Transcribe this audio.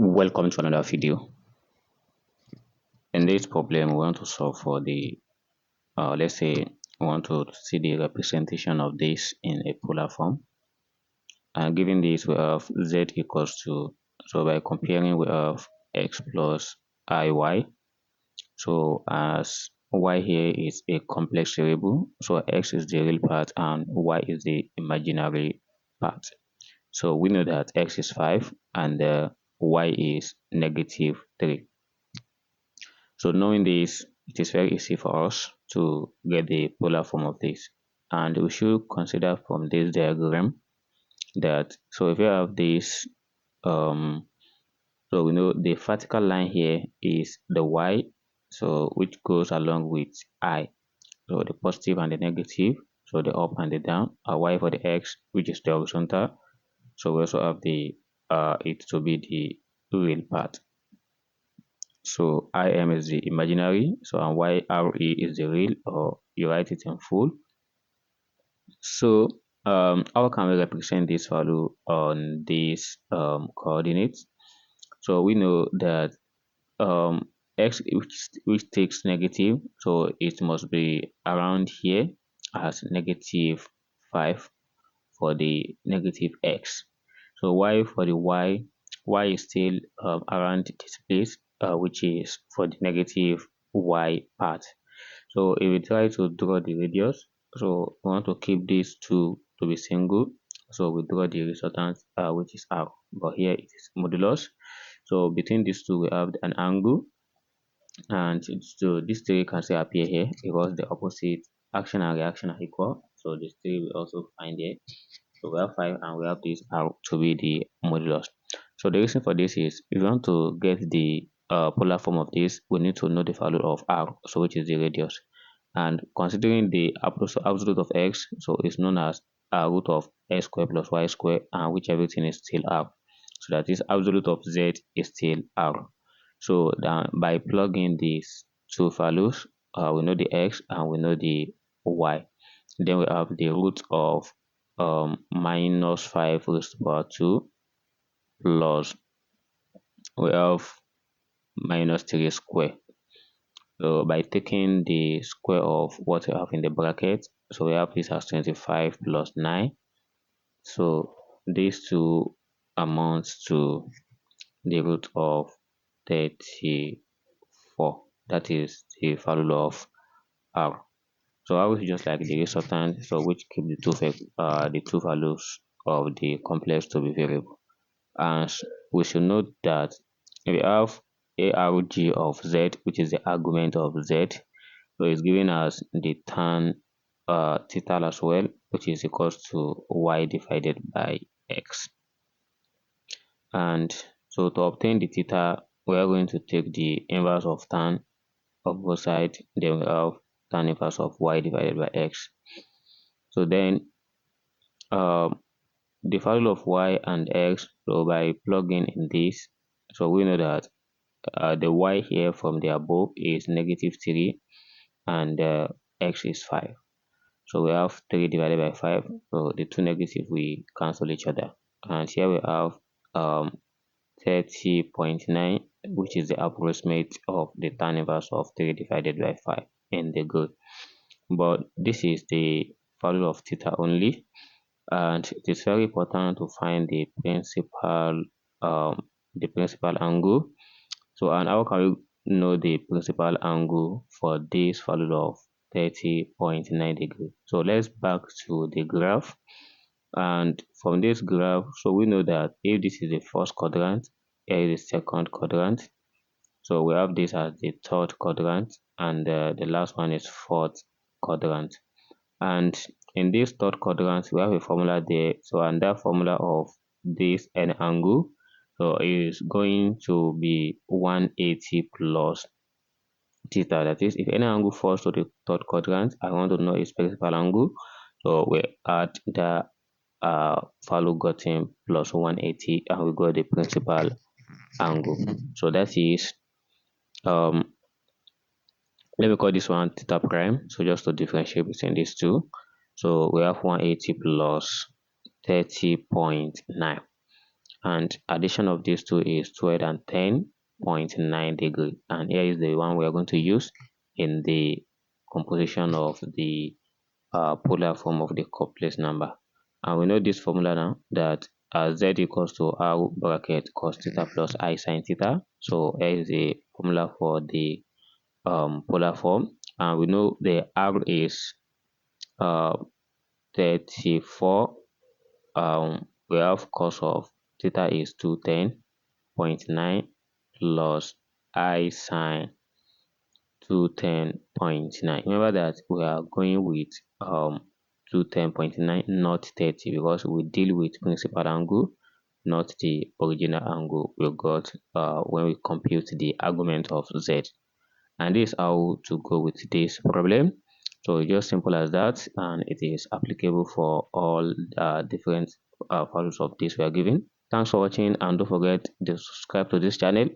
Welcome to another video. In this problem, we want to solve for the, let's say, we want to see the representation of this in a polar form. And given this, we have z equals to, so by comparing, we have x plus iy. So as y here is a complex variable, so x is the real part and y is the imaginary part. So we know that x is 5 and y is -3. So knowing this, it is very easy for us to get the polar form of this. And we should consider from this diagram that, so if you have this, so we know the vertical line here is the y, so which goes along with I. So the positive and the negative, so the up and the down, y for the x, which is the horizontal. So we also have the it to be the real part. So im is the imaginary, so and YRE is the real, or you write it in full. So how can we represent this value on these coordinates? So we know that x which takes negative, so it must be around here as -5 for the negative x. So y for the y is still around this place, which is for the negative y part. So if we try to draw the radius, so we want to keep these two to be single. So we draw the resultant, which is r, but here it is modulus. So between these two, we have an angle, and so these three can still appear here because the opposite action and reaction are equal. So these three we also find here. So we have 5 and we have this r to be the modulus. So the reason for this is if you want to get the polar form of this, we need to know the value of r, so which is the radius. And considering the absolute of x, so it's known as root of x squared plus y squared, and which everything is still r. So that is absolute of z is still r. So then by plugging these two values, we know the x and we know the y. Then we have the root of -5 raised to the power 2 plus we have -3 square. So by taking the square of what we have in the bracket, so we have this as 25 plus 9. So these two amounts to the root of 34. That is the value of r. So r is just like the resultant, so which keep the two values of the complex to be variable. And we should note that we have arg of z, which is the argument of z, so it's giving us the tan theta as well, which is equals to y divided by x. And so to obtain the theta, we are going to take the inverse of tan of both sides, then we have tan inverse of y divided by x. So then the value of y and x, so by plugging in this, so we know that the y here from the above is -3 and x is 5. So we have 3 divided by 5, so the two negative we cancel each other. And here we have 30.9, which is the approximate of the tan inverse of 3 divided by 5 in the good. But this is the value of theta only, and it is very important to find the principal angle. So and how can we know the principal angle for this value of 30.9 degrees? So let's back to the graph, and from this graph, so we know that if this is the first quadrant, here is the second quadrant. So we have this as the third quadrant, and the last one is fourth quadrant. And in this third quadrant, we have a formula there. So and that formula of this n angle, so is going to be 180 plus theta. That is, if any angle falls to the third quadrant, I want to know its principal angle. So we add the value gotten plus 180, and we got the principal angle. So that is let me call this one theta prime. So just to differentiate between these two. So we have 180 plus 30.9. and addition of these two is 210.9 degree, and here is the one we are going to use in the composition of the polar form of the complex number. And we know this formula now, that z equals to r bracket cos theta plus I sin theta. So here is the formula for the polar form, and we know the r is uh, 34. We have cos of theta is 210.9 plus I sin 210.9. Remember that we are going with 210.9, not 30, because we deal with principal angle, not the original angle we got when we compute the argument of z. And this is how to go with this problem. So it's just simple as that, and it is applicable for all different values of this we are given. Thanks for watching, and don't forget to subscribe to this channel